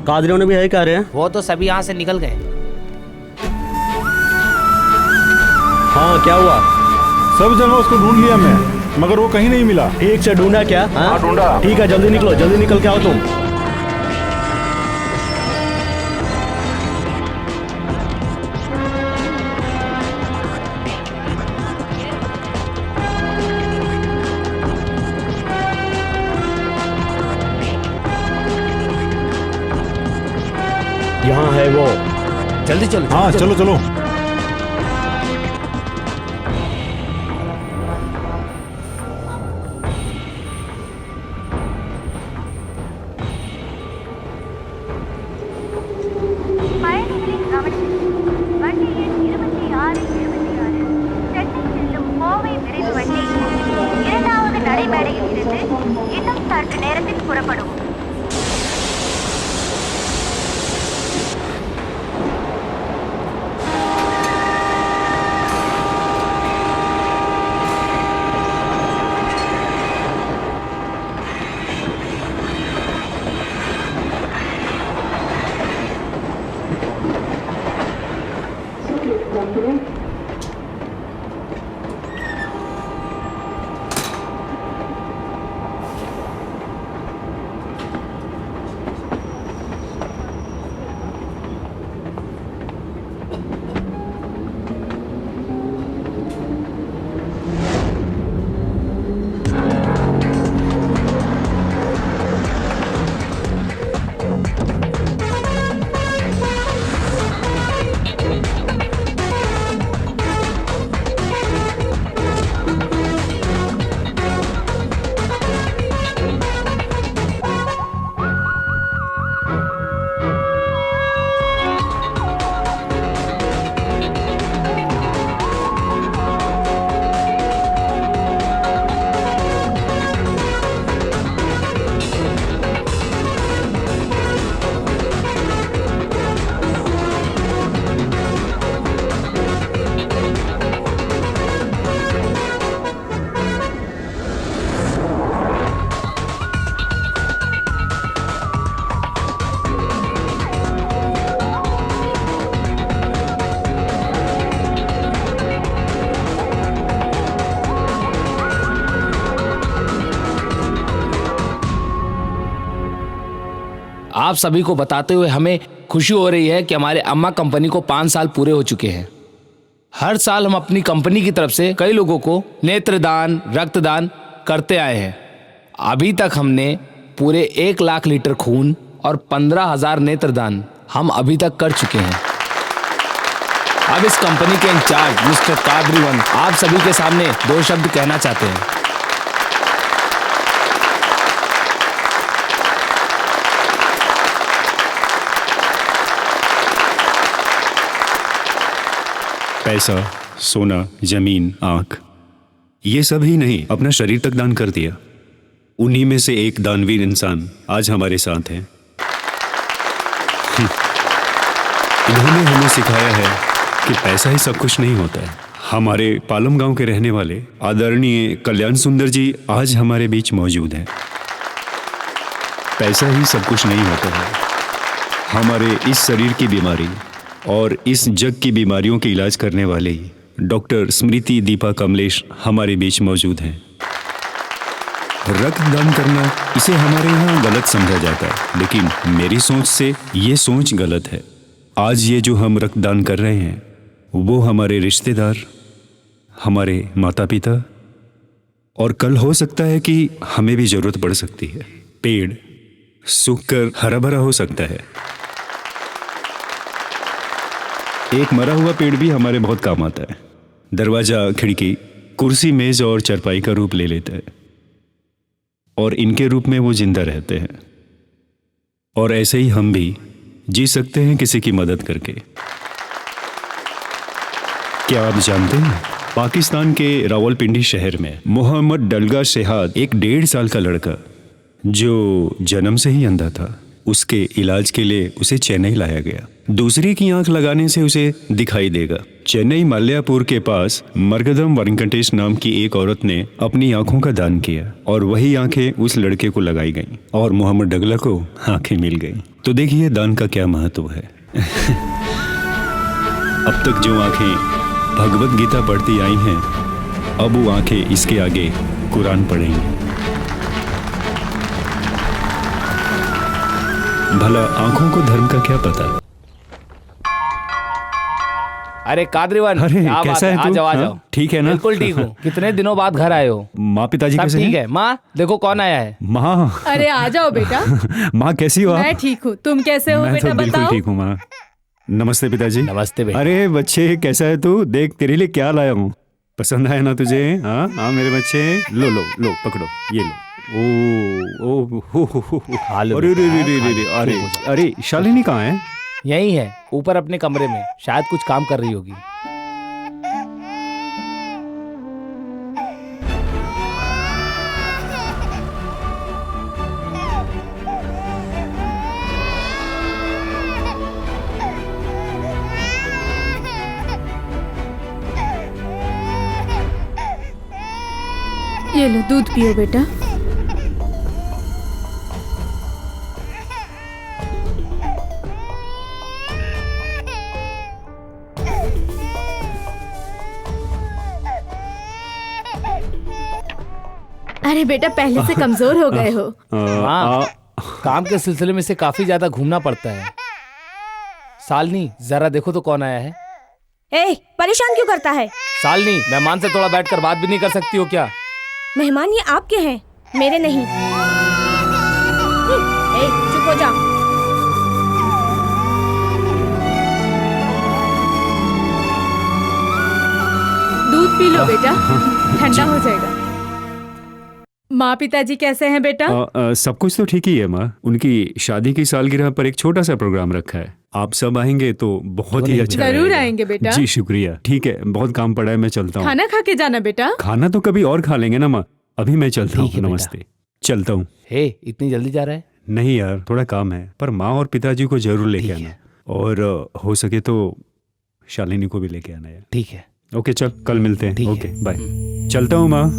कादरियों ने भी है कह रहे हैं। वो तो सभी यहाँ से निकल गए। हाँ क्या हुआ? सब जगह उसको ढूंढ लिया मैं, मगर वो कहीं नहीं मिला। ठीक से ढूंढा क्या? हाँ ढूंढा। ठीक है, जल्दी निकलो, जल्दी निकल के आओ तुम। यहाँ है वो। जल्दी चलो। हाँ चलो चलो। आप सभी को बताते हुए हमें खुशी हो रही है कि हमारे अम्मा कंपनी को 5 साल पूरे हो चुके हैं। हर साल हम अपनी कंपनी की तरफ से कई लोगों को नेत्रदान, रक्तदान करते आए हैं। अभी तक हमने पूरे 1 लाख लीटर खून और 15,000 नेत्रदान हम अभी तक कर चुके हैं। अब इस कंपनी के इंचार्ज मिस्टर कादरीवन आप सभी के सामने 2 शब्द कहना चाहते हैं। पैसा, सोना, जमीन, आंख, ये सब ही नहीं, अपना शरीर तक दान कर दिया। उन्हीं में से एक दानवीर इंसान आज हमारे साथ हैं। इन्होंने हमें सिखाया है कि पैसा ही सब कुछ नहीं होता है। हमारे पालम गांव के रहने वाले आदरणीय कल्याण सुंदर जी आज हमारे बीच मौजूद हैं। पैसा ही सब कुछ नहीं होता है। हमारे इस शरीर की बीमारी और इस जग की बीमारियों के इलाज करने वाले ही डॉक्टर स्मृति दीपा कमलेश हमारे बीच मौजूद हैं। रक्तदान करना इसे हमारे यहाँ गलत समझा जाता है, लेकिन मेरी सोच से ये सोच गलत है। आज ये जो हम रक्तदान कर रहे हैं वो हमारे रिश्तेदार, हमारे माता पिता, और कल हो सकता है कि हमें भी जरूरत पड़ सकती है। पेड़ सूख कर हरा भरा हो सकता है। एक मरा हुआ पेड़ भी हमारे बहुत काम आता है। दरवाजा, खिड़की, कुर्सी, मेज और चारपाई का रूप ले लेता है और इनके रूप में वो जिंदा रहते हैं। और ऐसे ही हम भी जी सकते हैं किसी की मदद करके। क्या आप जानते हैं, पाकिस्तान के रावलपिंडी शहर में मोहम्मद डलगा शेहाद, एक 1.5 साल का लड़का जो जन्म से ही अंधा था, उसके इलाज के लिए उसे चेन्नई लाया गया। दूसरे की आंख लगाने से उसे दिखाई देगा। चेन्नई माल्यापुर के पास मरगदम वेंकटेश नाम की एक औरत ने अपनी आंखों का दान किया और वही आंखें उस लड़के को लगाई गईं और मोहम्मद डगला को आंखें मिल गईं। तो देखिए दान का क्या महत्व है। अब तक जो आंखें भगवत गीता पढ़ती आई हैं, अब वो आंखें इसके आगे कुरान पढ़ेंगी। भला आंखों को धर्म का क्या पता। अरे कादरीवन, अरे, क्या बात कैसा है? है आ तू? जाओ आ हाँ, जाओ। ठीक है ना? बिल्कुल ठीक हूँ। कितने दिनों बाद घर आए हो? माँ पिताजी सब कैसे ठीक हैं? है। माँ देखो कौन आया है। माँ, अरे आ जाओ बेटा। माँ कैसी हो मैं आप? ठीक हूँ, तुम कैसे हो मैं बेटा तो बिल्कुल बताओ। ठीक हूँ माँ। नमस्ते पिताजी। नमस्ते बेटा। अरे बच्चे कैसा है तू? देख तेरे लिए क्या लाया हूँ। पसंद आया ना तुझे? हाँ हाँ मेरे बच्चे, लो लो लो पकड़ो, ये लो। ओ हो। खा लो अरे बेटा, रे रे रे रे, अरे अरे शालिनी कहाँ है? यही है ऊपर अपने कमरे में, शायद कुछ काम कर रही होगी। ये लो दूध पियो बेटा। अरे बेटा पहले से कमजोर हो गए हो। हाँ, काम के सिलसिले में से काफी ज्यादा घूमना पड़ता है। सालनी जरा देखो तो कौन आया है। ए, परेशान क्यों करता है? सालनी, मेहमान से थोड़ा बैठकर बात भी नहीं कर सकती हो क्या? मेहमान ये आपके हैं, मेरे नहीं। ए, चुप हो जा। दूध पी लो बेटा, ठंडा हो जाएगा। माँ पिताजी कैसे हैं बेटा? सब कुछ तो ठीक ही है माँ। उनकी शादी की सालगिरह पर एक छोटा सा प्रोग्राम रखा है। आप सब आएंगे तो बहुत ही अच्छा जरूर रहेगा। आएंगे बेटा। जी शुक्रिया। ठीक है, बहुत काम पड़ा है, मैं चलता हूँ। खाना खा के जाना बेटा। खाना तो कभी और खा लेंगे ना माँ, अभी मैं चलता हूँ। ठीक है बेटा। नमस्ते, चलता हूँ। हे, इतनी जल्दी जा रहा है? नहीं यार, थोड़ा काम है, पर माँ और पिताजी को जरूर लेके आना। और हो सके तो शालिनी को भी लेके आना यार। ठीक है। ओके चल, कल मिलते हैं। ठीक है। Okay bye. चलता हूँ माँ।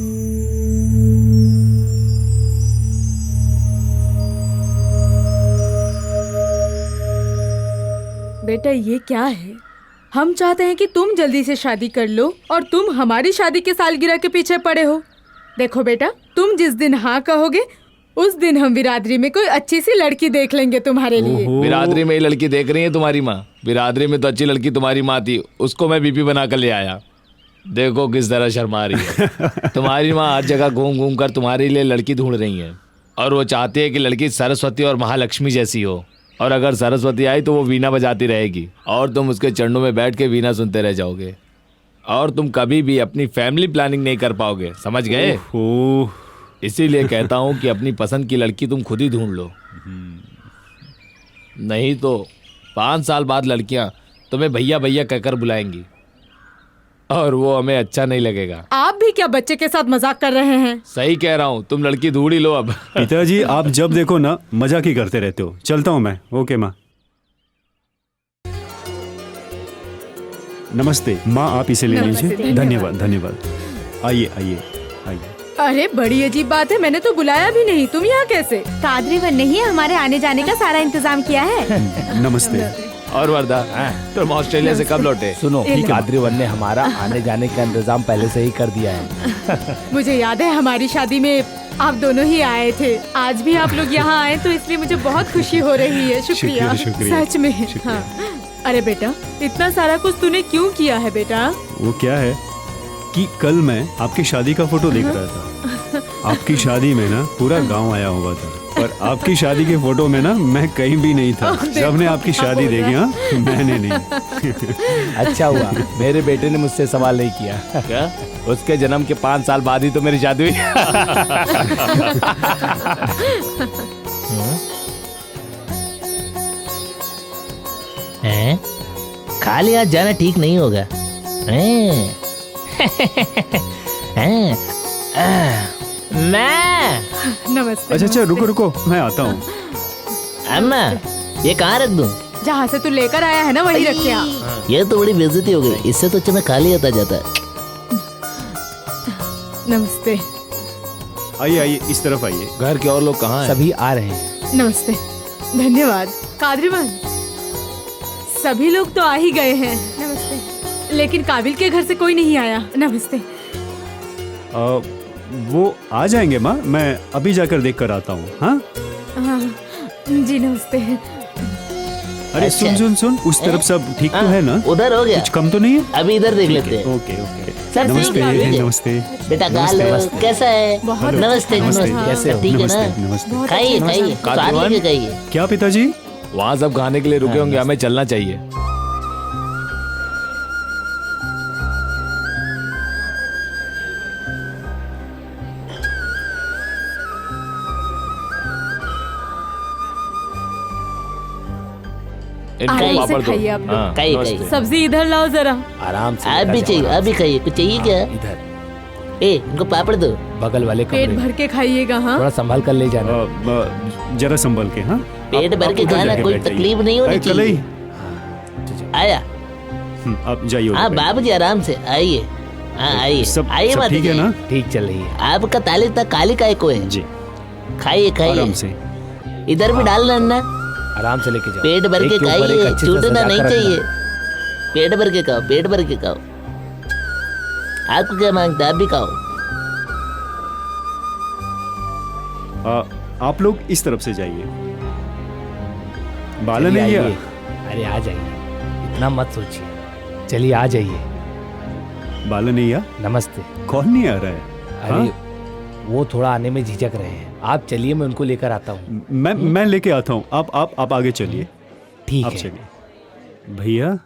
बेटा ये क्या है? हम चाहते हैं कि तुम जल्दी से शादी कर लो और तुम हमारी शादी के सालगिरह के पीछे पड़े हो। देखो बेटा, तुम जिस दिन हाँ कहोगे उस दिन हम बिरादरी में कोई अच्छी सी लड़की देख लेंगे तुम्हारे लिए। ओहो। बिरादरी में ही लड़की देख रही है तुम्हारी माँ? बिरादरी में तो अच्छी लड़की तुम्हारी माँ थी, उसको मैं बीपी बना कर ले आया। देखो किस तरह शर्मा रही है। तुम्हारी माँ हर जगह घूम घूम कर तुम्हारे लिए लड़की ढूंढ रही है और वो चाहती है कि लड़की सरस्वती और महालक्ष्मी जैसी हो। और अगर सरस्वती आई तो वो वीणा बजाती रहेगी और तुम उसके चरणों में बैठ के वीणा सुनते रह जाओगे और तुम कभी भी अपनी फैमिली प्लानिंग नहीं कर पाओगे, समझ गए? ओह, इसीलिए कहता हूँ कि अपनी पसंद की लड़की तुम खुद ही ढूंढ लो, नहीं तो 5 साल बाद लड़कियां तुम्हें भैया भैया कहकर बुलाएंगी और वो हमें अच्छा नहीं लगेगा। आप भी क्या बच्चे के साथ मजाक कर रहे हैं? सही कह रहा हूँ, तुम लड़की ढूंढ ही लो अब। पिताजी आप जब देखो ना मजाक ही करते रहते हो। चलता हूँ मैं। ओके माँ। नमस्ते माँ, आप इसे ले नमस्ते, लीजिए। धन्यवाद। धन्यवाद धन्यवाद। आइए आइए आइए। अरे बड़ी अजीब बात है, मैंने तो बुलाया भी नहीं, तुम यहाँ कैसे? कादरीवन ने ही हमारे आने जाने का सारा इंतजाम किया है। नमस्ते। और वर्दा, तुम ऑस्ट्रेलिया से कब लौटे? सुनो, कादरीवन ने हमारा आने जाने का इंतजाम पहले से ही कर दिया है। मुझे याद है हमारी शादी में आप दोनों ही आए थे। आज भी आप लोग यहाँ आए तो इसलिए मुझे बहुत खुशी हो रही है। शुक्रिया, शुक्रिया। सच में। हाँ। अरे बेटा, इतना सारा कुछ तूने क्यों किया है बेटा? वो क्या है कि कल मैं आपकी शादी का फोटो देख रहा था। आपकी शादी में ना पूरा गांव आया हुआ था और आपकी शादी के फोटो में ना मैं कहीं भी नहीं था। सबने आपकी शादी देखी, हाँ मैंने नहीं। अच्छा हुआ मेरे बेटे ने मुझसे सवाल नहीं किया। क्या? उसके जन्म के 5 साल बाद ही तो मेरी शादी हुई। हैं? खाली हाथ जाना ठीक नहीं होगा। हैं? हैं? मैं नमस्ते। अच्छा रुको रुको, मैं आता हूँ। अम्मा ये कहाँ रख दूं? जहाँ से तू लेकर आया है ना वही रखे आ। ये तो बड़ी बेइज्जती हो गई, इससे तो अच्छा मैं खाली आता जाता। नमस्ते। आइए आइए, इस तरफ आइए। घर के और लोग कहाँ हैं? सभी आ रहे हैं। नमस्ते, धन्यवाद। कादरीमान, सभी लोग तो आ ही गए हैं। नमस्ते। लेकिन काबिल के घर से कोई नहीं आया। नमस्ते। वो आ जाएंगे माँ, मैं अभी जाकर देख कर आता हूँ। हाँ हाँ जी, नमस्ते। अरे अच्छा। सुन सुन सुन, उस तरफ सब ठीक तो है ना? उधर हो गया, कुछ कम तो नहीं है? अभी इधर देख लेते हैं। Okay okay. सब ठीक नमस्ते है। नमस्ते। बेटा काल कैसा है? बहुत नमस्ते नमस्ते। नमस्ते, कैसे हो? ठीक है नमस्ते ना? नमस्ते। खाइए खाइए, स्वाद लेके खाइए। क्या पिताजी? वहाँ सब खाने के लिए रुके होंगे, हमें चलना चाहिए। इनको आराम से पापड़ दो। खाइए आप लोग। हाँ, खाइए, नमस्ते। खाइए। सब्जी इधर लाओ जरा। आराम से। आप भी चाहिए, आप भी खाइए। कुछ चाहिए क्या? इधर इनको पापड़ दो। बगल वाले पेट कमरे में। भर के खाइएगा। हाँ, थोड़ा संभाल कर ले जाना। जरा संभल के। हाँ पेट भर के उधर खाना, जाके कोई बैठ जाइए। तकलीफ नहीं होनी अरे, कलई। चाहिए। आया। आप जाइए उधर हाँ बैठ। बाबूजी आराम से आइए। हाँ आइए सब आइए सब ठीक है ना? ठीक चल रही है। आपका ताली इतना काली काय को है? जी, खाइए आराम खाइए। से। इधर भी डालना ना, आराम से लेके जाओ। पेट भर एक के ऊपर एक खाइए, अच्छे से छूटना सजा नहीं कर रखना। चाहिए। पेट भर के खाओ, पेट भर के खाओ। आपको क्या मांगता है, आप भी खाओ। आप लोग इस तरफ से जाइए। बाला चलिए नहीं आइए। है? अरे आ जाइए, इतना मत सोचिए। चलिए आ जाइए। बाला नहीं है? नमस्ते। कौन नहीं आ रहा है? अरे हाँ? वो थोड़ा आने में झिझक रहे हैं। आप चलिए, मैं उनको लेकर आता हूँ। मैं लेके आता हूँ। आप आगे चलिए। ठीक आप है। चलिए भैया।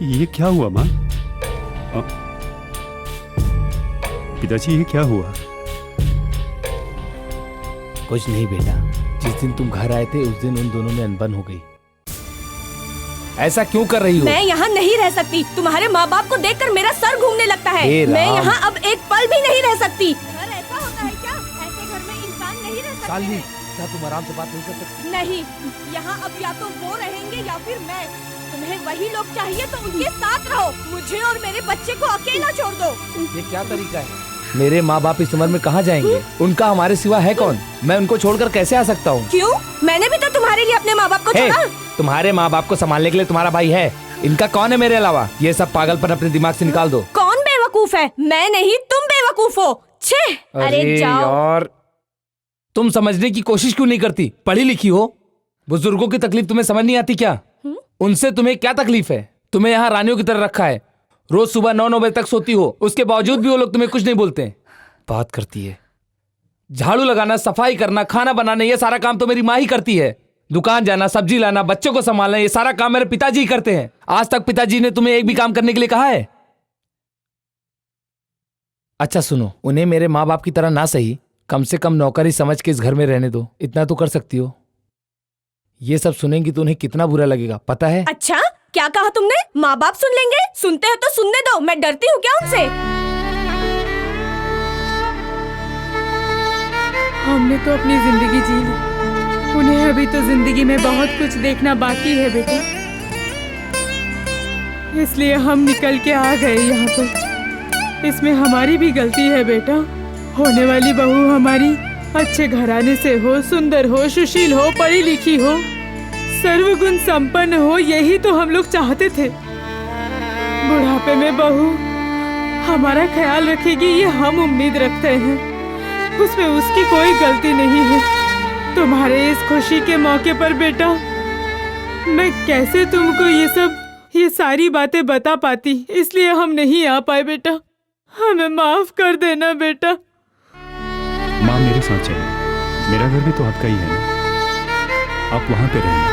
ये क्या हुआ माँ? पिताजी ये क्या हुआ? कुछ नहीं बेटा, जिस दिन तुम घर आए थे उस दिन उन दोनों में अनबन हो गई। ऐसा क्यों कर रही हो? मैं यहाँ नहीं रह सकती। तुम्हारे माँ बाप को देखकर मेरा सर घूमने लगता है। हे मैं राम। यहाँ अब एक पल भी नहीं रह सकती। घर ऐसा होता है क्या? ऐसे घर में इंसान नहीं रह सकते। शालिनी, क्या तुम आराम से बात नहीं कर सकती? नहीं, यहाँ अब या तो वो रहेंगे या फिर मैं। तुम्हें वही लोग चाहिए तो उनके साथ रहो। मुझे और मेरे बच्चे को अकेला छोड़ दो। ये क्या तरीका है? मेरे माँ बाप इस उम्र में कहाँ जाएंगे? उनका हमारे सिवा है कौन? मैं उनको छोड़कर कैसे आ सकता हूँ? क्यों? मैंने भी तो तुम्हारे लिए अपने माँ बाप को हे, छोड़ा। तुम्हारे माँ बाप को संभालने के लिए तुम्हारा भाई है। इनका कौन है मेरे अलावा? ये सब पागलपन अपने दिमाग से निकाल दो। कौन बेवकूफ है? मैं नहीं, तुम बेवकूफ हो। छे! अरे जाओ। यार, तुम समझने की कोशिश क्यों नहीं करती? पढ़ी लिखी हो, बुजुर्गों की तकलीफ तुम्हें समझ नहीं आती क्या? उनसे तुम्हें क्या तकलीफ है? तुम्हें यहाँ रानियों की तरह रखा है। रोज सुबह 9 बजे तक सोती हो, उसके बावजूद भी वो लोग तुम्हें कुछ नहीं बोलते। बात करती है। झाड़ू लगाना, सफाई करना, खाना बनाना, ये सारा काम तो मेरी माँ ही करती है। दुकान जाना, सब्जी लाना, बच्चों को संभालना, ये सारा काम मेरे पिताजी ही करते हैं। आज तक पिताजी ने तुम्हें एक भी काम करने के लिए कहा है? अच्छा सुनो, उन्हें मेरे माँ बाप की तरह ना सही, कम से कम नौकरी समझ के इस घर में रहने दो। इतना तो कर सकती हो। ये सब सुनेंगी तो उन्हें कितना बुरा लगेगा पता है? अच्छा, क्या कहा तुमने? माँ बाप सुन लेंगे? सुनते हो तो सुनने दो। मैं डरती हूँ क्या उनसे? हमने तो अपनी जिंदगी जी ली, उन्हें अभी तो जिंदगी में बहुत कुछ देखना बाकी है बेटा। इसलिए हम निकल के आ गए यहाँ पर। इसमें हमारी भी गलती है बेटा। होने वाली बहू हमारी अच्छे घराने से हो, सुंदर हो, सुशील हो, पढ़ी लिखी हो, सर्वगुण संपन्न हो, यही तो हम लोग चाहते थे। बुढ़ापे में बहू हमारा ख्याल रखेगी, ये हम उम्मीद रखते हैं। उसमें उसकी कोई गलती नहीं है। तुम्हारे इस खुशी के मौके पर बेटा, मैं कैसे तुमको ये सारी बातें बता पाती, इसलिए हम नहीं आ पाए बेटा। हमें माफ कर देना बेटा। माँ मेरे साथ चले, मेरा घर भी तो आपका ही है ना, आप वहां पे रहना।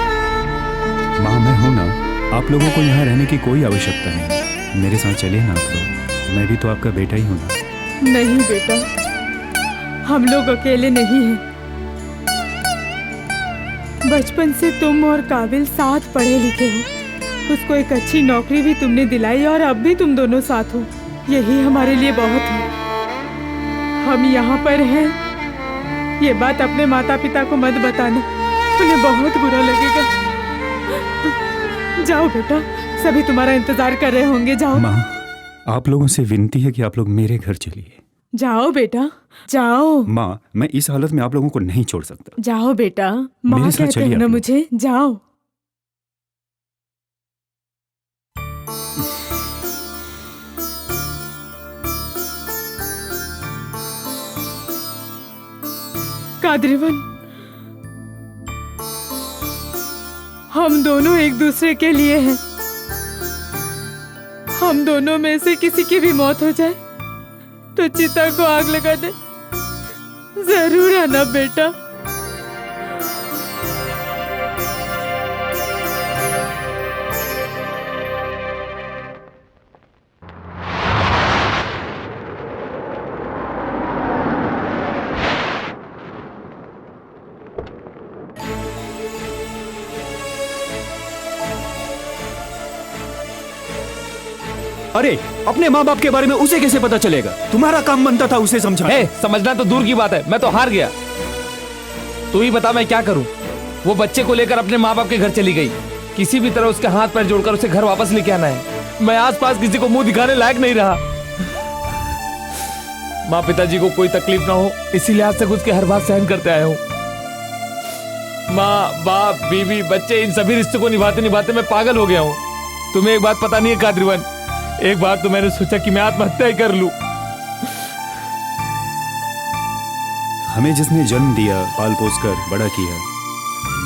आप लोगों को यहाँ रहने की कोई आवश्यकता नहीं। मेरे साथ चलिए ना आप लोग, मैं भी तो आपका बेटा ही हूँ ना। नहीं बेटा, हम लोग अकेले नहीं हैं। बचपन से तुम और काबिल साथ पढ़े लिखे हो, उसको एक अच्छी नौकरी भी तुमने दिलाई और अब भी तुम दोनों साथ हो। यही हमारे लिए बहुत है। हम यहाँ पर हैं, ये बात अपने माता पिता को मत बताना, उन्हें बहुत बुरा लगेगा। जाओ बेटा, सभी तुम्हारा इंतजार कर रहे होंगे, जाओ। माँ, आप लोगों से विनती है कि आप लोग मेरे घर चलिए। जाओ बेटा, जाओ। माँ, मैं इस हालत में आप लोगों को नहीं छोड़ सकता। जाओ बेटा, माँ मेरे साथ कहते चलिए हैं आप ना लोग। मुझे, जाओ। कादरीवन, हम दोनों एक दूसरे के लिए हैं। हम दोनों में से किसी की भी मौत हो जाए तो चिता को आग लगा दे। जरूर आना बेटा। अरे, अपने माँ बाप के बारे में उसे कैसे पता चलेगा? तुम्हारा काम बनता था उसे समझाना। ए, समझना तो दूर की बात है, मैं तो हार गया। तू ही बता मैं क्या करूं? वो बच्चे को लेकर अपने माँ बाप के घर चली गई। किसी भी तरह उसके हाथ पैर जोड़कर उसे घर वापस लेके आना है। मैं आसपास किसी को मुंह दिखाने लायक नहीं रहा। माँ पिताजी को कोई तकलीफ ना हो, इसीलिए आज तक उसके हर बात सहन करते आया हूँ। माँ बाप बीवी बच्चे, इन सभी रिश्तों को निभाते निभाते मैं पागल हो गया हूँ। तुम्हें एक बात पता नहीं है कादरीवन, एक बार तो मैंने सोचा कि मैं आत्महत्या ही कर लूं। हमें जिसने जन्म दिया, पाल पोस कर बड़ा किया,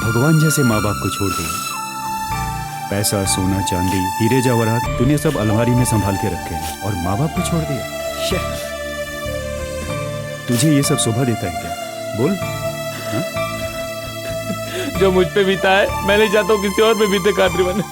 भगवान जैसे माँ बाप को छोड़ दिया। पैसा सोना चांदी हीरे जवाहरात तूने सब अलमारी में संभाल के रखे हैं और माँ बाप को छोड़ दिया। तुझे ये सब शोभा देता है क्या? बोल। जो मुझ पे बीता है मैं नहीं चाहता हूँ किसी और पे बीते कादरीवन।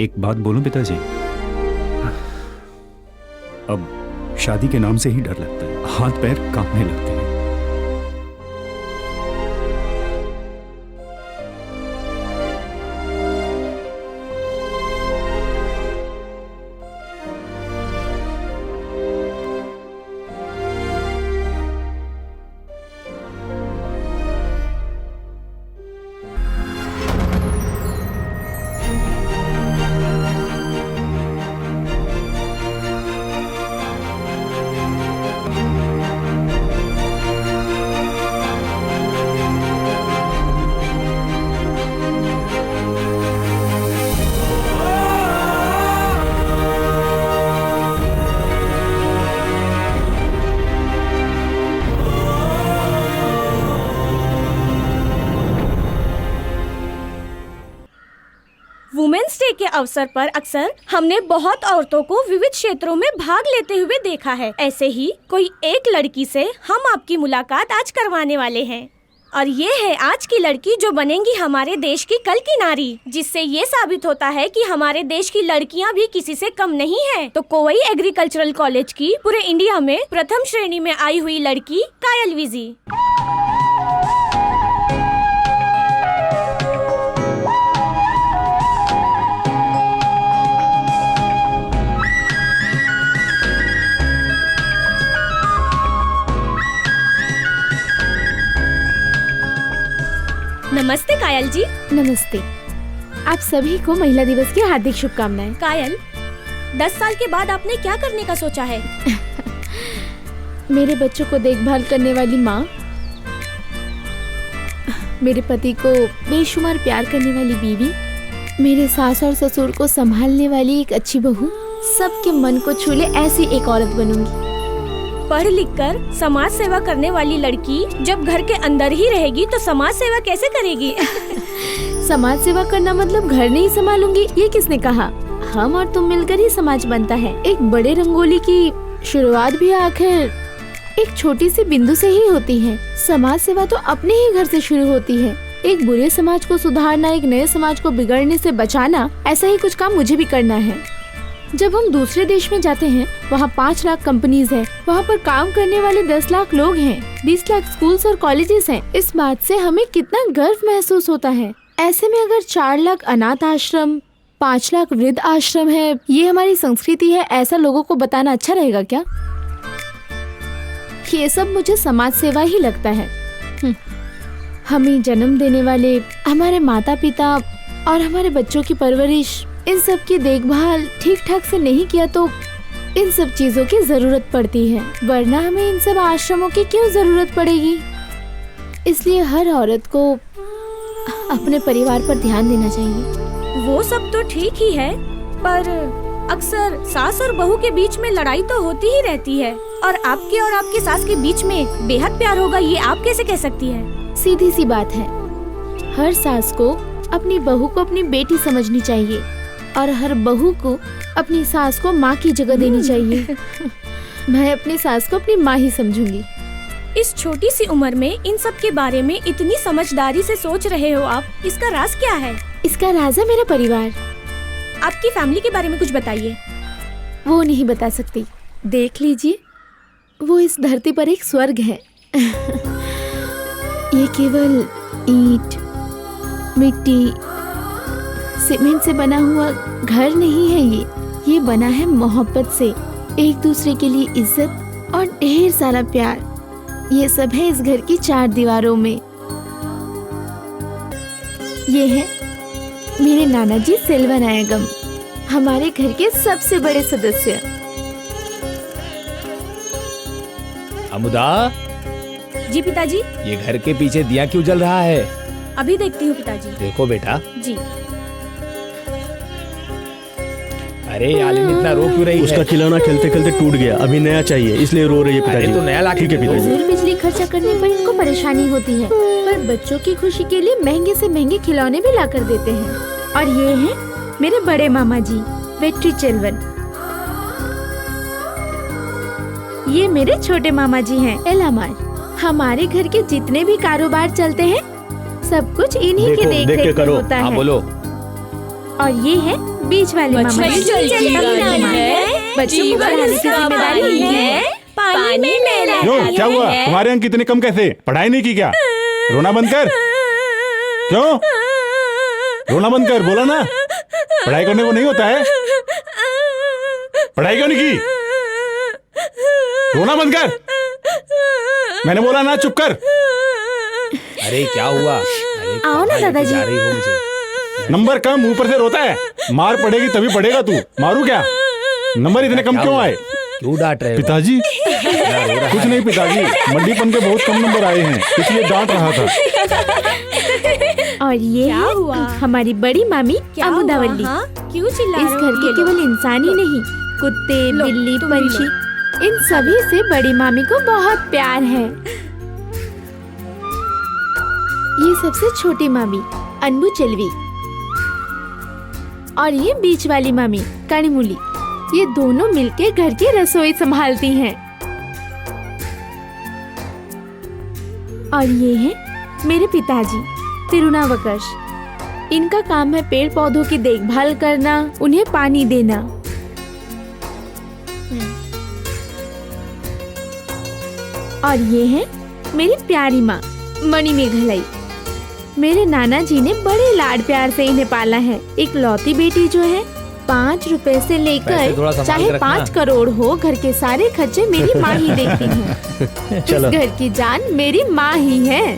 एक बात बोलूं पिताजी, अब शादी के नाम से ही डर लगता है, हाथ पैर कांपने लगते हैं। वुमेन्स डे के अवसर पर अक्सर हमने बहुत औरतों को विविध क्षेत्रों में भाग लेते हुए देखा है। ऐसे ही कोई एक लड़की से हम आपकी मुलाकात आज करवाने वाले हैं और ये है आज की लड़की जो बनेंगी हमारे देश की कल की नारी, जिससे ये साबित होता है कि हमारे देश की लड़कियां भी किसी से कम नहीं हैं। तो कोवई एग्रीकल्चरल कॉलेज की पूरे इंडिया में प्रथम श्रेणी में आई हुई लड़की कायल विजी। नमस्ते कायल जी। नमस्ते। आप सभी को महिला दिवस की हार्दिक शुभकामनाएं। कायल, 10 साल के बाद आपने क्या करने का सोचा है? मेरे बच्चों को देखभाल करने वाली माँ, मेरे पति को बेशुमार प्यार करने वाली बीवी, मेरे सास और ससुर को संभालने वाली एक अच्छी बहू, सबके मन को छू ले ऐसी एक औरत बनूंगी। पढ़ लिख कर समाज सेवा करने वाली लड़की जब घर के अंदर ही रहेगी तो समाज सेवा कैसे करेगी? समाज सेवा करना मतलब घर नहीं संभालूंगी, ये किसने कहा? हम और तुम मिलकर ही समाज बनता है। एक बड़े रंगोली की शुरुआत भी आखिर एक छोटी सी बिंदु से ही होती है। समाज सेवा तो अपने ही घर से शुरू होती है। एक बुरे समाज को सुधारना, एक नए समाज को बिगड़ने से बचाना, ऐसा ही कुछ काम मुझे भी करना है। जब हम दूसरे देश में जाते हैं, वहाँ 5 लाख कंपनीज हैं, वहाँ पर काम करने वाले 10 लाख लोग हैं, 20 लाख स्कूल्स और कॉलेजेस हैं। इस बात से हमें कितना गर्व महसूस होता है। ऐसे में अगर 4 लाख अनाथ आश्रम, 5 लाख वृद्ध आश्रम है, ये हमारी संस्कृति है, ऐसा लोगों को बताना अच्छा रहेगा क्या? ये सब मुझे समाज सेवा ही लगता है। हमें जन्म देने वाले हमारे माता पिता और हमारे बच्चों की परवरिश, इन सब की देखभाल ठीक ठाक से नहीं किया तो इन सब चीजों की जरूरत पड़ती है, वरना हमें इन सब आश्रमों की क्यों जरूरत पड़ेगी? इसलिए हर औरत को अपने परिवार पर ध्यान देना चाहिए। वो सब तो ठीक ही है, पर अक्सर सास और बहू के बीच में लड़ाई तो होती ही रहती है, और आपके और आपकी सास के बीच में बेहद प्यार होगा, ये आप कैसे कह सकती है? सीधी सी बात है, हर सास को अपनी बहू को अपनी बेटी समझनी चाहिए और हर बहू को अपनी सास को माँ की जगह देनी चाहिए। मैं अपनी सास को अपनी माँ ही समझूंगी। इस छोटी सी उम्र में इन सब के बारे में इतनी समझदारी से सोच रहे हो आप, इसका राज क्या है? इसका राज है मेरा परिवार। आपकी फैमिली के बारे में कुछ बताइए। वो नहीं बता सकती, देख लीजिए, वो इस धरती पर एक स्वर्ग है। ये केवल ईंट, मिट्टी, सीमेंट से बना हुआ घर नहीं है। ये बना है मोहब्बत से, एक दूसरे के लिए इज्जत और ढेर सारा प्यार। ये सब है इस घर की 4 दीवारों में। ये है मेरे नाना जी सेल्वनायगम, हमारे घर के सबसे बड़े सदस्य। अमुदा, जी पिताजी। ये घर के पीछे दिया क्यों जल रहा है? अभी देखती हूँ पिताजी। देखो बेटा। जी। अरे आलिम इतना रो क्यों रही है? उसका खिलौना खेलते खेलते टूट गया, अभी नया चाहिए, इसलिए रो रही है पिताजी। तो नया ला के ठीक है पिताजी। फिर बिजली खर्चा करने पर इनको परेशानी होती है, पर बच्चों की खुशी के लिए महंगे से महंगे खिलौने भी ला कर देते हैं। और ये हैं मेरे बड़े मामा जी, वेट्री चेल्वन। ये मेरे छोटे मामा जी हैं, एलामार। हमारे घर के जितने भी कारोबार चलते हैं, सब कुछ इन्हीं के देख रेख में होता है। बोलो। और ये है बीच वाले मामा जी, बच्चों को पढ़ाने की जिम्मेदारी है। पानी में नहलाना क्यों, क्या हुआ? तुम्हारे अंक इतने कम कैसे? पढ़ाई नहीं की क्या? रोना बंद कर। क्यों रोना बंद कर, बोला ना पढ़ाई करने को नहीं होता है। पढ़ाई क्यों नहीं की? रोना बंद कर, मैंने बोला ना, चुप कर। अरे क्या हुआ? आओ ना दादाजी। जा रही हो मुझे। नंबर कम, ऊपर से रोता है। मार पड़ेगी तभी पढ़ेगा तू। मारू क्या? नंबर इतने कम क्यों आए? क्यों डांट रहे हो? पिताजी कुछ नहीं पिताजी, मड्डीपन के बहुत कम नंबर आए हैं, इसलिए डांट रहा था। और ये क्या है हुआ? हमारी बड़ी मामी अमुदावल्ली। हाँ? क्यों चिल्ला इस रहे हो? घर के केवल इंसान ही नहीं, कुत्ते, लो, बिल्ली, तुम भी पंछी, इन सभी से बड़ी मामी को बहुत प्यार है। ये सबसे छोटी मामी अनबू चेल्वी, और ये बीच वाली मामी कणिमुली। ये दोनों मिलके घर की रसोई संभालती हैं। और ये है मेरे पिताजी तिरुनावकर्ष। इनका काम है पेड़ पौधों की देखभाल करना, उन्हें पानी देना। और ये है मेरी प्यारी माँ मणि मेघलाई। मेरे नाना जी ने बड़े लाड प्यार से इन्हें पाला है। एक लौती बेटी जो है, 5 रुपए से पैसे थोड़ा लेकर संभाल चाहे के रखना। 5 करोड़ हो, घर के सारे खर्चे मेरी माँ ही देखती है। इस घर की जान मेरी माँ ही है।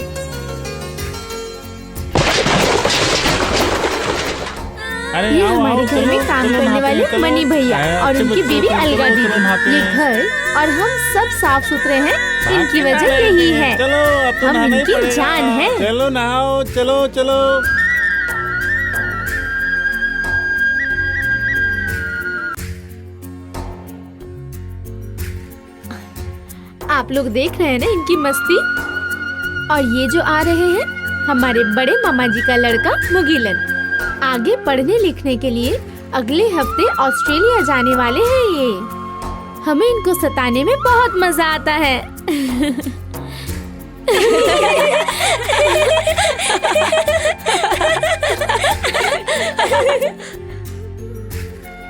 ये हमारे घर में काम करने वाले मनी भैया और उनकी बीवी अलगा दीदी। ये घर और हम सब साफ सुथरे हैं, इनकी वजह यही है। चलो अब तो हम नहाना ही इनकी पड़ेगा। जान है। चलो नहाओ, चलो चलो। आप लोग देख रहे हैं ना इनकी मस्ती। और ये जो आ रहे हैं हमारे बड़े मामा जी का लड़का मुगिलन, आगे पढ़ने लिखने के लिए अगले हफ्ते ऑस्ट्रेलिया जाने वाले हैं ये। हमें इनको सताने में बहुत मजा आता है।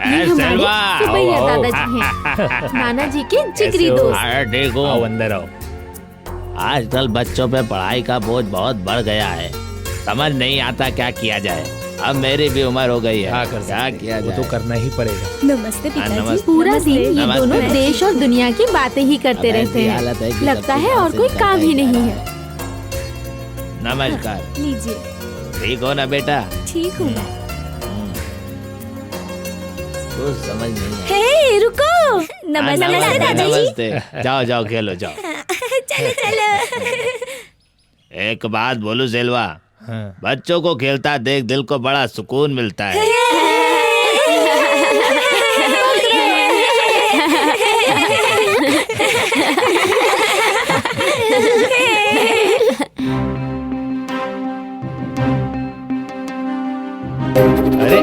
ये हमारे सेल्वा, सुबैया आओ, आओ। दादाजी हैं, नाना जी के जिगरी दोस्त। अरे देखो, आओ अंदर आओ। आजकल बच्चों पे पढ़ाई का बोझ बहुत बढ़ गया है, समझ नहीं आता क्या किया जाए। अब मेरी भी उम्र हो गई है, क्या किया वो जाए। तो करना ही पड़ेगा। नमस्ते पिताजी। नमस्ते। पूरा दिन ये नमस्ते। दोनों देश और दुनिया की बातें ही करते अब ऐसी रहते हालत है हैं। कि लगता सबकी है और बातें कोई करता काम ही ही नहीं रहता है। नमस्कार, लीजिए। ठीक हो ना बेटा? ठीक हूँ मैं। कुछ समझ नहीं है। हे रुको। नमस्ते दादाजी। नमस्ते। जाओ जाओ खेलो जाओ। चलो चलो। एक बात बोलूं सेल्वा, बच्चों को खेलता देख दिल को बड़ा सुकून मिलता है। अरे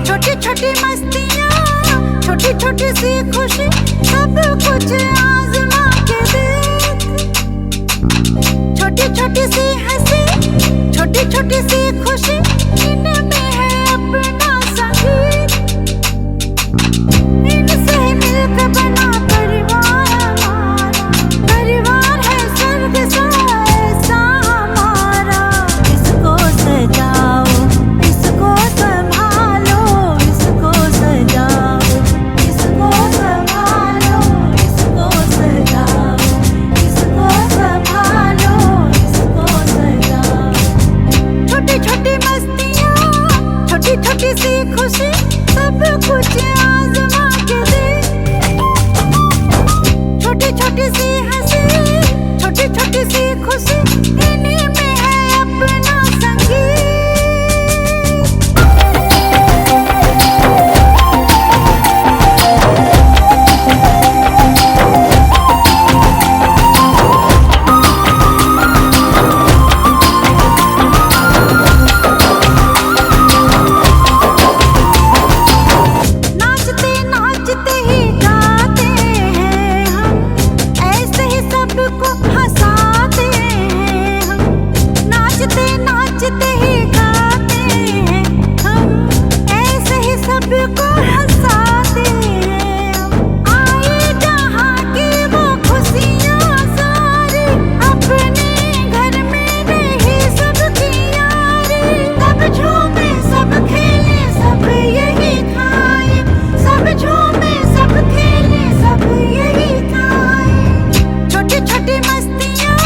छोटी छोटी मस्तियाँ, छोटी छोटी सी खुशी, सब कुछ आजमा के देख। छोटी छोटी सी हंसी, छोटी छोटी सी खुशी, इनमें है अपना संगीत। इनसे मिलकर बना परिवार हमारा, परिवार है स्वर्ग सा ऐसा हमारा। इसको सजाओ, इसको संभालो, इसको सजाओ, इसको संभालो, इसको सजाओ, इसको संभालो, इसको सजाओ। छोटी छोटी मस्तियाँ, छोटी छोटी सी खुशी, सब कुछ आजमा के देख। छोटी छोटी सी हंसी, छोटी छोटी सी खुशी, इन्हीं में है अपना संगीत। नाचते नाचते ही गाते हैं हम, ऐसे ही सबको हंसाते हैं हम। नाचते नाचते ही गाते हैं हम, ऐसे ही सबको हंसाते हैं हम। आए जहाँ की वो खुशियाँ सारी, अपने घर में रही सबकी यारी। सब झूमे सब खेले सब यही खाए, सब झूमे सब खेले सब यही खाए। छोटी छोटी मस्तियाँ,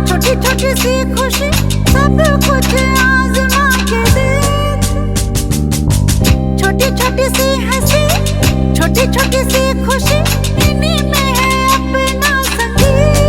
छोटी छोटी सी खुशी, सब कुछ आजमा के देख। छोटी छोटी सी हंसी, छोटी छोटी सी खुशी, इन्हीं में है अपना संगीत।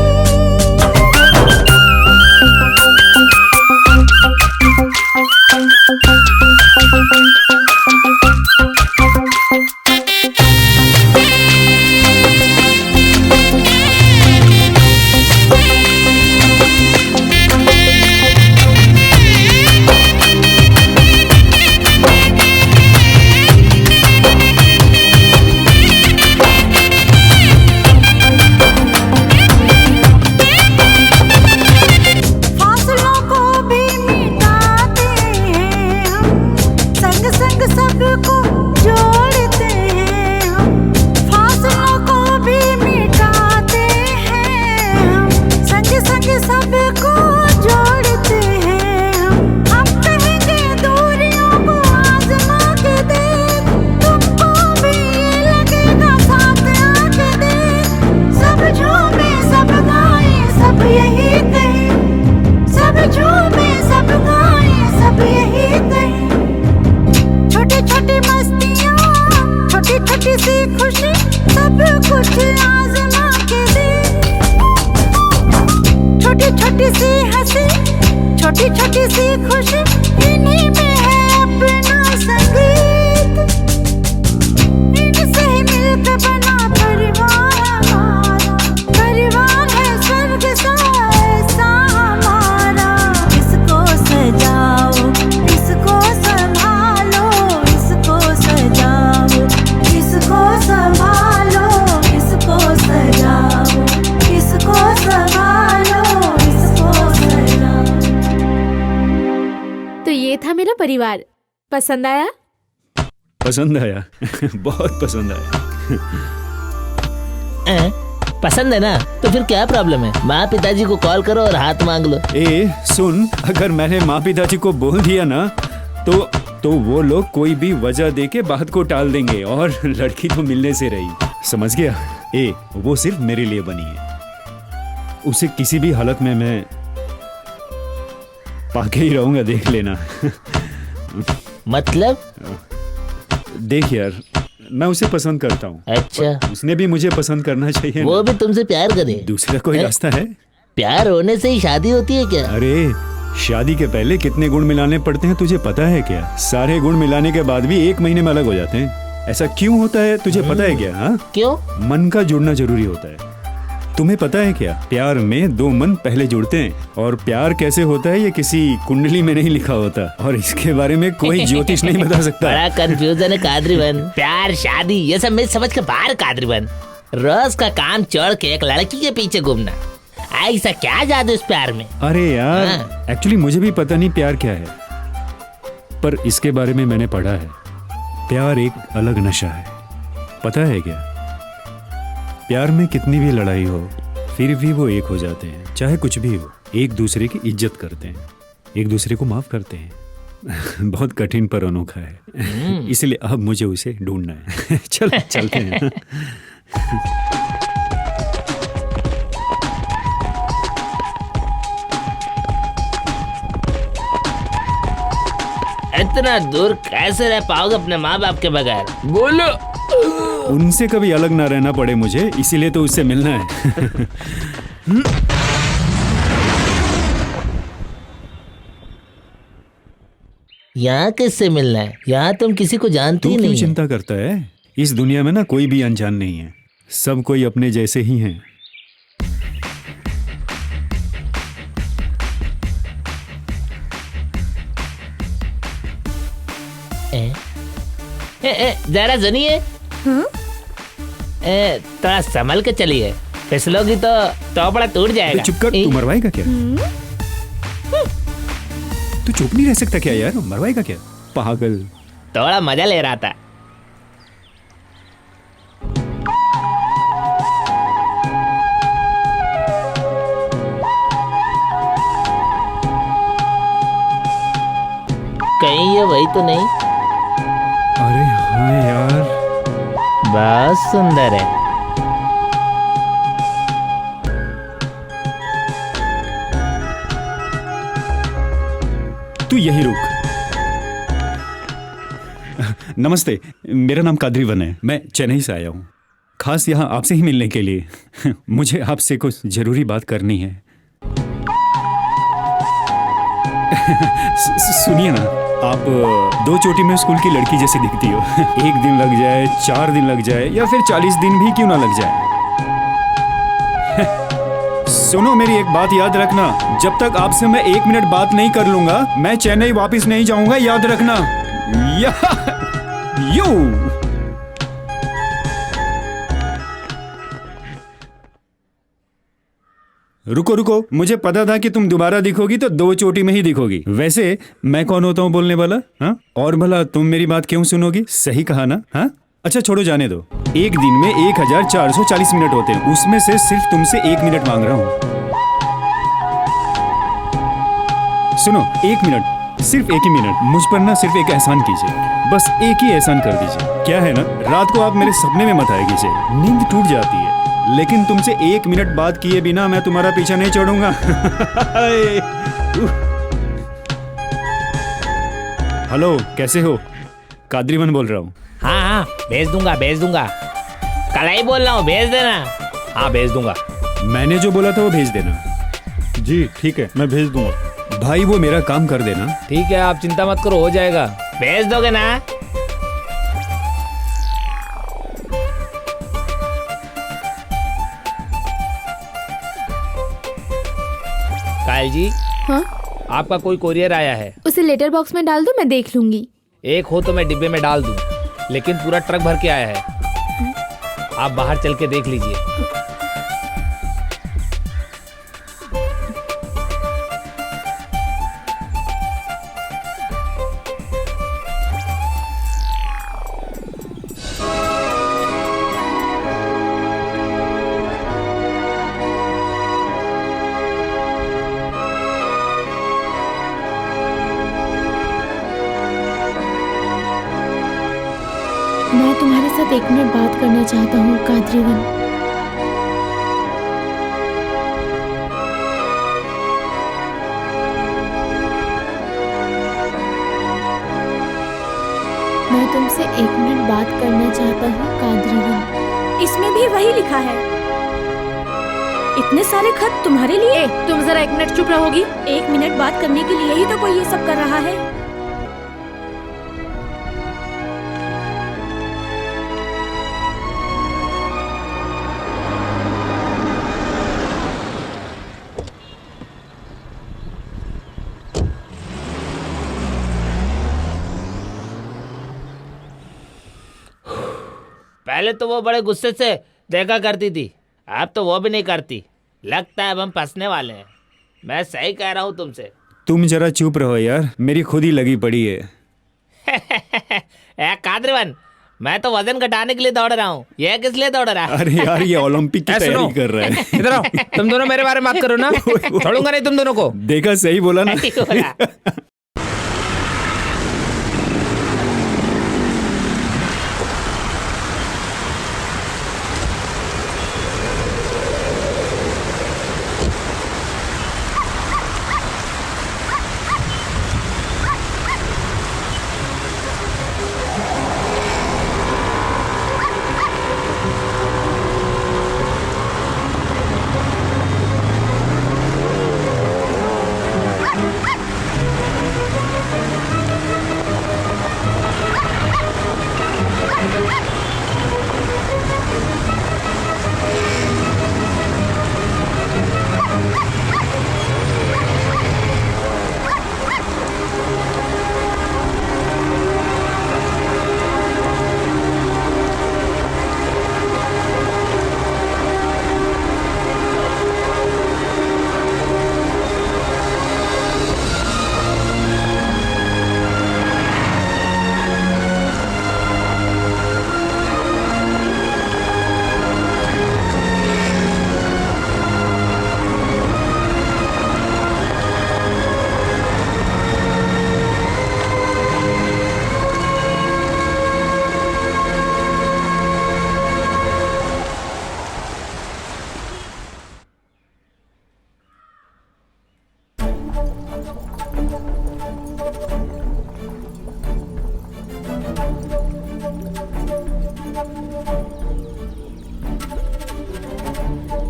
इन्हीं में है अपना संगीत, इनसे ही मिलकर बना परिवार हमारा, परिवार है स्वर्ग सा ऐसा हमारा। इसको सजाओ, इसको संभालो, इसको सजाओ, इसको संभालो, इसको सजाओ, इसको संभालो, इसको सजाओ। तो ये था मेरा परिवार। पसंद आया? पसंद आया बहुत पसंद आया। पसंद है ना, तो फिर क्या प्रॉब्लम है? माँ पिताजी को कॉल करो और हाथ मांग लो। ए सुन, अगर मैंने माँ पिताजी को बोल दिया ना तो वो लोग कोई भी वजह दे के बात को टाल देंगे और लड़की तो मिलने से रही। समझ गया? ए वो सिर्फ मेरे लिए बनी है, उसे किसी भी हालत में मैं पाके ही रहूंगा, देख लेना। मतलब? देख यार, मैं उसे पसंद करता हूँ। अच्छा, उसने भी मुझे पसंद करना चाहिए वो ना। भी तुमसे प्यार करे? दूसरा कोई रास्ता है? प्यार होने से ही शादी होती है क्या? अरे शादी के पहले कितने गुण मिलाने पड़ते हैं तुझे पता है क्या? सारे गुण मिलाने के बाद भी 1 महीने में अलग हो जाते हैं। ऐसा क्यों होता है तुझे पता है क्या? हाँ, क्यों? मन का जुड़ना जरूरी होता है। तुम्हें पता है क्या, प्यार में 2 मन पहले जुड़ते हैं, और प्यार कैसे होता है ये किसी कुंडली में नहीं लिखा होता, और इसके बारे में कोई ज्योतिष नहीं बता सकता। बड़ा कंफ्यूजन है कादरीवन। प्यार शादी ये सब मैं समझ के बाहर। कादरीवन, रोज का काम छोड़ के एक लड़की के पीछे घूमना, ऐसा क्या जादू इस प्यार में? अरे यार, एक्चुअली मुझे भी पता नहीं प्यार क्या है, पर इसके बारे में मैंने पढ़ा है। प्यार एक अलग नशा है, पता है क्या? प्यार में कितनी भी लड़ाई हो फिर भी वो एक हो जाते हैं, चाहे कुछ भी हो। एक दूसरे की इज्जत करते हैं, एक दूसरे को माफ करते हैं। बहुत कठिन पर अनोखा है। इसलिए अब मुझे उसे ढूंढना है। चल चलते हैं। इतना दूर कैसे रह पाओगे अपने माँ बाप के बगैर? बोलो। उनसे कभी अलग ना रहना पड़े मुझे, इसीलिए तो उससे मिलना है। यहाँ किससे मिलना है? यहाँ तुम किसी को जानती तू ही क्यों नहीं है। चिंता करता है? इस दुनिया में ना कोई भी अनजान नहीं है, सब कोई अपने जैसे ही हैं। जरा सुनिए। थोड़ा संभल के चलिए, फिसलोगी तो बड़ा टूट जाएगा। चुप कर, तू मरवाएगा क्या? तू चुप नहीं रह सकता क्या यार? मरवाएगा क्या पागल? थोड़ा मजा ले रहा था। कहीं ये वही तो नहीं? अरे हाँ यार, बहुत सुंदर है। तू यही रुक। नमस्ते, मेरा नाम कादरीवन है, मैं चेन्नई से आया हूँ, खास यहाँ आपसे ही मिलने के लिए। मुझे आपसे कुछ जरूरी बात करनी है। सुनिए ना, आप 2 चोटी में स्कूल की लड़की जैसी दिखती हो। 1 दिन लग जाए, 4 दिन लग जाए, या फिर 40 दिन भी क्यों ना लग जाए। सुनो, मेरी एक बात याद रखना, जब तक आपसे मैं 1 मिनट बात नहीं कर लूंगा मैं चेन्नई वापस नहीं जाऊंगा, याद रखना। यू रुको रुको, मुझे पता था कि तुम दोबारा दिखोगी तो 2 चोटी में ही दिखोगी। वैसे मैं कौन होता हूँ बोलने वाला? हाँ, और भला तुम मेरी बात क्यों सुनोगी? सही कहा ना? हाँ, अच्छा छोड़ो, जाने दो। 1 दिन में 1440 मिनट होते हैं, उसमें से सिर्फ तुमसे 1 मिनट मांग रहा हूँ। सुनो, 1 मिनट, सिर्फ 1 ही मिनट, मुझ पर ना सिर्फ एक एहसान कीजिए, बस एक ही एहसान कर दीजिए। क्या है ना, रात को आप मेरे सपने में मत आए कीजिए, नींद टूट जाती है, लेकिन तुमसे 1 मिनट बात किए बिना मैं तुम्हारा पीछा नहीं छोड़ूंगा। हेलो, कैसे हो? कादरीवन बोल रहा हूँ। हाँ हाँ, भेज दूंगा भेज दूंगा, कल ही बोल रहा हूँ, भेज देना। हाँ भेज दूंगा। मैंने जो बोला था वो भेज देना। जी ठीक है, मैं भेज दूंगा। भाई वो मेरा काम कर देना। ठीक है, आप चिंता मत करो, हो जाएगा। भेज दोगे ना? कायल जी, हाँ, आपका कोई कोरियर आया है। उसे लेटर बॉक्स में डाल दो, मैं देख लूंगी। एक हो तो मैं डिब्बे में डाल दूं, लेकिन पूरा ट्रक भर के आया है। आप बाहर चल के देख लीजिए। मैं तुम्हारे साथ 1 मिनट बात करना चाहता हूँ, कादरीवन। मैं तुमसे 1 मिनट बात करना चाहता हूँ, कादरीवन। इसमें भी वही लिखा है। इतने सारे खत तुम्हारे लिए? तुम जरा 1 मिनट चुप रहोगी? 1 मिनट बात करने के लिए ही तो कोई ये सब कर रहा है। पहले तो वो बड़े गुस्से से देखा करती थी, अब तो वो भी नहीं करती। लगता है अब हम फंसने वाले हैं। मैं सही कह रहा हूँ तुमसे। तुम जरा चुप रहो यार, मेरी खुद ही लगी पड़ी है। ए कादरीवन, मैं तो वजन घटाने के लिए दौड़ रहा हूँ, ये किस लिए दौड़ रहा है? अरे यार ये ओलंपिक की सुनो, तैयारी कर रहा है। इधर आओ, तुम दोनों मेरे बारे में बात करो ना, छोड़ूंगा नहीं तुम दोनों को। देखा, सही बोला ना। नहीं बोला।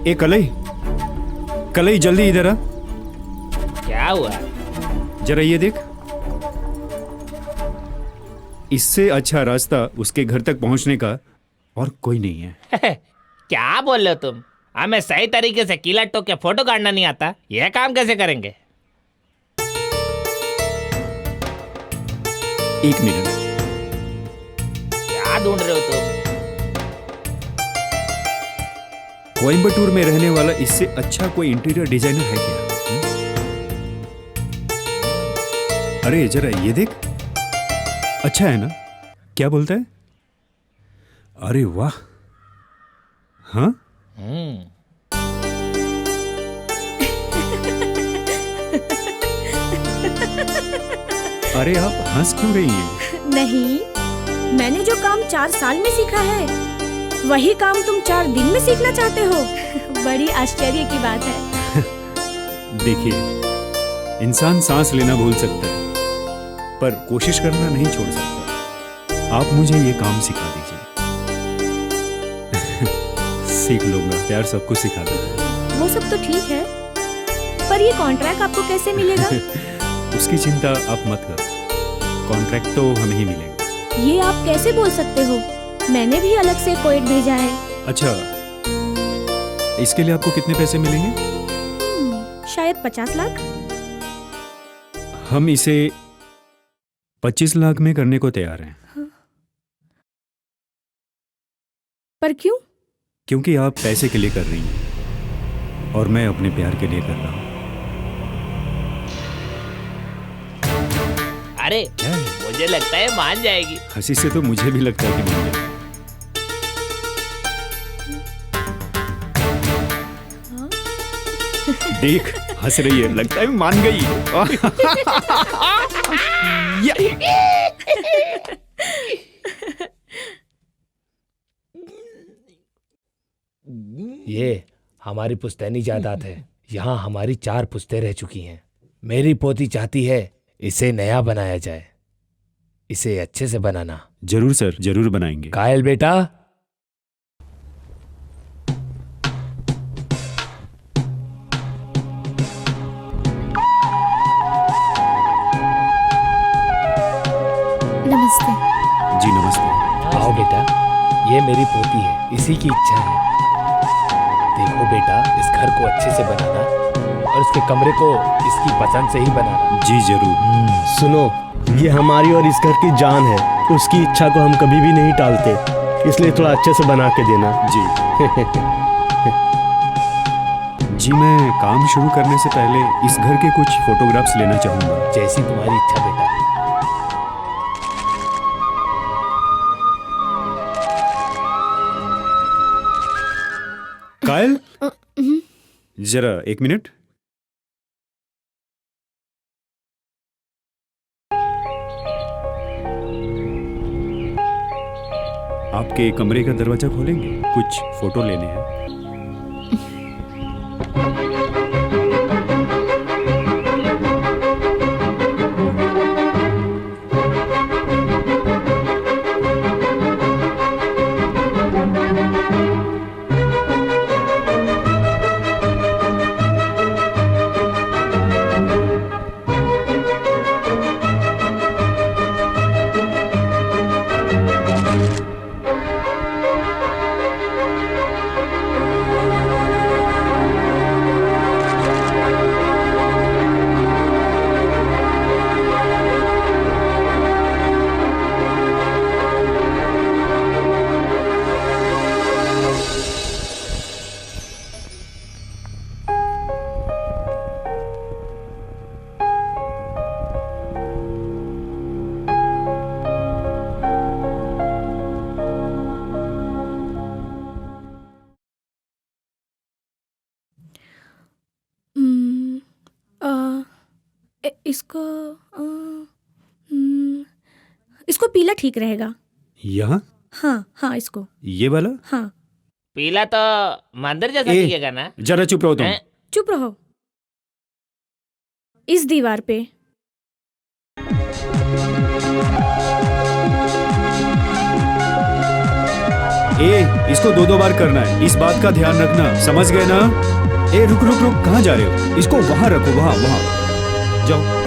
ए कलई, कलई जल्दी इधर आ। क्या हुआ? जरा ये देख, इससे अच्छा रास्ता उसके घर तक पहुंचने का और कोई नहीं है। क्या बोल रहे हो तुम? हमें सही तरीके से कीला टोक के फोटो काटना नहीं आता, यह काम कैसे करेंगे? 1 मिनट। क्या ढूंढ रहे हो तुम? कोयम्बटूर में रहने वाला इससे अच्छा कोई इंटीरियर डिजाइनर है क्या? अरे जरा ये देख, अच्छा है ना? क्या बोलता है? अरे वाह, हाँ? अरे आप हंस क्यों रही हैं? नहीं, मैंने जो काम 4 साल में सीखा है, वही काम तुम 4 दिन में सीखना चाहते हो। बड़ी आश्चर्य की बात है। देखिए, इंसान सांस लेना भूल सकता है, पर कोशिश करना नहीं छोड़ सकता। आप मुझे ये काम सिखा दीजिए। सीख लूंगा, प्यार सबको सिखा देगा। वो सब तो ठीक है, पर ये कॉन्ट्रैक्ट आपको कैसे मिलेगा? उसकी चिंता आप मत करो, कॉन्ट्रैक्ट तो हमें ही मिलेगा। ये आप कैसे बोल सकते हो? मैंने भी अलग से कोएट भेजा है। अच्छा, इसके लिए आपको कितने पैसे मिलेंगे? शायद 50 लाख। हम इसे 25 लाख में करने को तैयार हैं। पर क्यों? क्योंकि आप पैसे के लिए कर रही हैं और मैं अपने प्यार के लिए कर रहा हूं। अरे मुझे लगता है मान जाएगी। हंसी से तो मुझे भी लगता है कि मान जाएगी। देख हंस रही है, लगता है मान गई। ये हमारी पुश्तैनी जायदाद है। यहाँ हमारी 4 पुश्तें रह चुकी हैं। मेरी पोती चाहती है इसे नया बनाया जाए। इसे अच्छे से बनाना। जरूर सर, जरूर बनाएंगे। कायल बेटा, नमस्ते। जी नमस्ते। आओ बेटा, ये मेरी पोती है, इसी की इच्छा है। देखो बेटा, इस घर को अच्छे से बनाना और इसके कमरे को इसकी पसंद से ही बनाना। जी जरूर। सुनो, ये हमारी और इस घर की जान है। उसकी इच्छा को हम कभी भी नहीं टालते, इसलिए थोड़ा अच्छे से बना के देना। जी जी, मैं काम शुरू करने से पहले इस घर के कुछ फोटोग्राफ्स लेना चाहूंगा। जैसी तुम्हारी इच्छा बेटा। कायल, जरा 1 मिनट। आपके कमरे का दरवाजा खोलेंगे? कुछ फोटो लेने हैं। इसको पीला ठीक रहेगा। यहाँ? हाँ हाँ, इसको। ये वाला? हाँ। पीला तो मंदिर जैसा दिखेगा ना। जरा चुप रहो तुम। चुप रहो। इस दीवार पे इसको 2 बार करना है, इस बात का ध्यान रखना, समझ गए ना? रुक रुक रुक, कहाँ जा रहे हो? इसको वहां रखो, वहां वहां जाओ।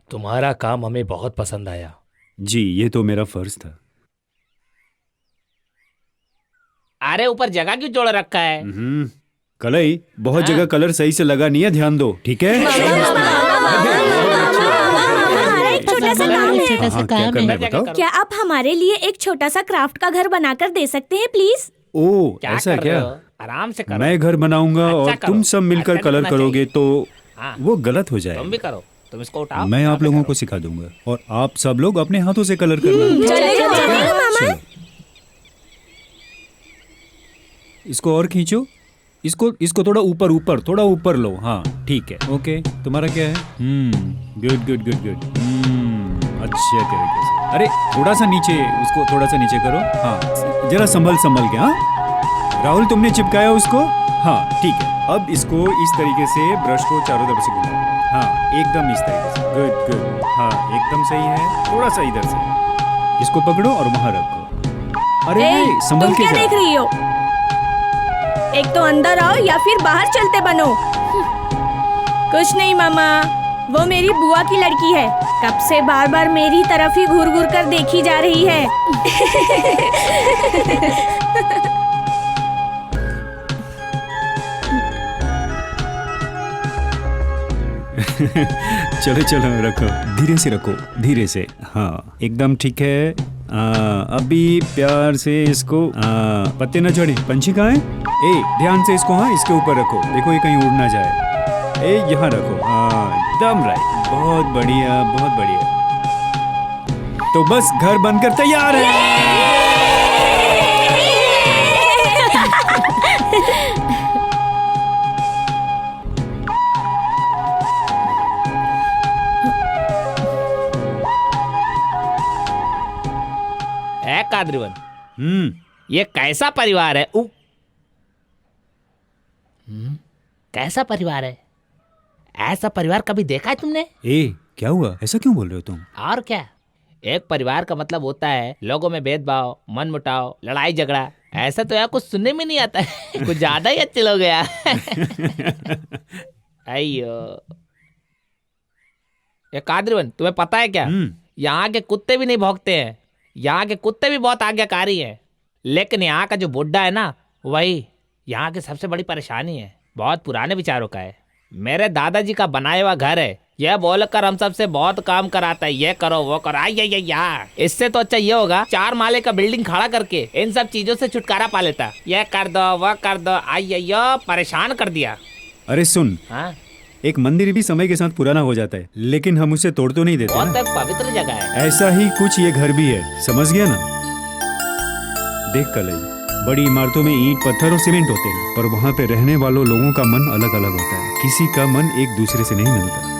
तुम्हारा काम हमें बहुत पसंद आया। जी, ये तो मेरा फर्ज था। अरे ऊपर जगह क्यों जोड़ रखा है? कलई, बहुत जगह कलर सही से लगा नहीं है, ध्यान दो, ठीक है? छोटा सा काम है। छोटा सा हाँ, क्या काम करना है। है बताओ। क्या आप हमारे लिए एक छोटा सा क्राफ्ट का घर बनाकर दे सकते हैं प्लीज? ओ ऐसा क्या? आराम से करो। मैं घर बनाऊंगा अच्छा और करो, तुम सब मिलकर अच्छा कलर करना करोगे तो हाँ। वो गलत हो तुम भी जाएगा। करो, तुम इसको उठाओ। मैं आप लोगों को सिखा दूंगा और आप सब लोग अपने हाथों से कलर करना। चलेगा मामा। चलो। इसको और खींचो, इसको थोड़ा ऊपर ऊपर, थोड़ा ऊपर लो। हाँ ठीक है, ओके। तुम्हारा क्या है? Good good good good. अच्छे तरीके से। अरे थोड़ा सा नीचे, उसको थोड़ा सा नीचे करो। हाँ जरा संभल संभल के। हाँ राहुल, तुमने चिपकाया उसको? हाँ ठीक है। अब इसको इस तरीके से ब्रश को चारों तरफ से घुमाओ। हाँ एकदम इस तरीके से। Good good. हाँ एकदम सही है। थोड़ा सा इधर से इसको पकड़ो और वहां रखो। अरे ए, संभल तुम के क्या जा। देख रही हो? एक तो अंदर आओ या फिर बाहर चलते बनो। कुछ नहीं मामा, वो मेरी बुआ की लड़की है। कब से बार बार मेरी तरफ ही घूर घूर कर देखी जा रही है। चलो चलो रखो, धीरे से रखो, धीरे से। हाँ एकदम ठीक है। अभी प्यार से इसको पत्ते न चढ़े। पंछी कहाँ है? ए ध्यान से इसको, हाँ इसके ऊपर रखो। देखो ये कहीं उड़ ना जाए। ए यहाँ रखो। हाँ एकदम राइट। बहुत बढ़िया बहुत बढ़िया। तो बस घर बनकर तैयार है। है कादरीवन, ये कैसा परिवार है? कैसा परिवार है? ऐसा परिवार कभी देखा है तुमने? ए क्या हुआ? ऐसा क्यों बोल रहे हो तुम? और क्या, एक परिवार का मतलब होता है लोगों में भेदभाव, मन मुटाव, लड़ाई झगड़ा। ऐसा तो यार कुछ सुनने में नहीं आता है। कुछ ज्यादा ही अच्छे लोग हैं यार। अयो ये कादरीवन, तुम्हें पता है क्या, यहाँ के कुत्ते भी नहीं भौंकते हैं। यहाँ के कुत्ते भी बहुत आज्ञाकारी हैं, लेकिन यहाँ का जो बुड्ढा है ना, वही यहाँ की सबसे बड़ी परेशानी है। बहुत पुराने विचारों का है। मेरे दादाजी का बनाया हुआ घर है। यह बोलकर हम सबसे बहुत काम कराता है, ये करो वो करो। यार इससे तो अच्छा ये होगा 4 माले का बिल्डिंग खड़ा करके इन सब चीजों से छुटकारा पा लेता। ये कर दो वो कर दो। परेशान कर दिया। अरे सुन, हाँ एक मंदिर भी समय के साथ पुराना हो जाता है, लेकिन हम उसे तोड़ तो नहीं देते बहुत ना। एक पवित्र जगह है। ऐसा ही कुछ ये घर भी है, समझ गया ना? देख कलई, बड़ी इमारतों में ईंट पत्थर और सीमेंट होते हैं, पर वहाँ पे रहने वालों लोगों का मन अलग अलग होता है। किसी का मन एक दूसरे से नहीं मिलता।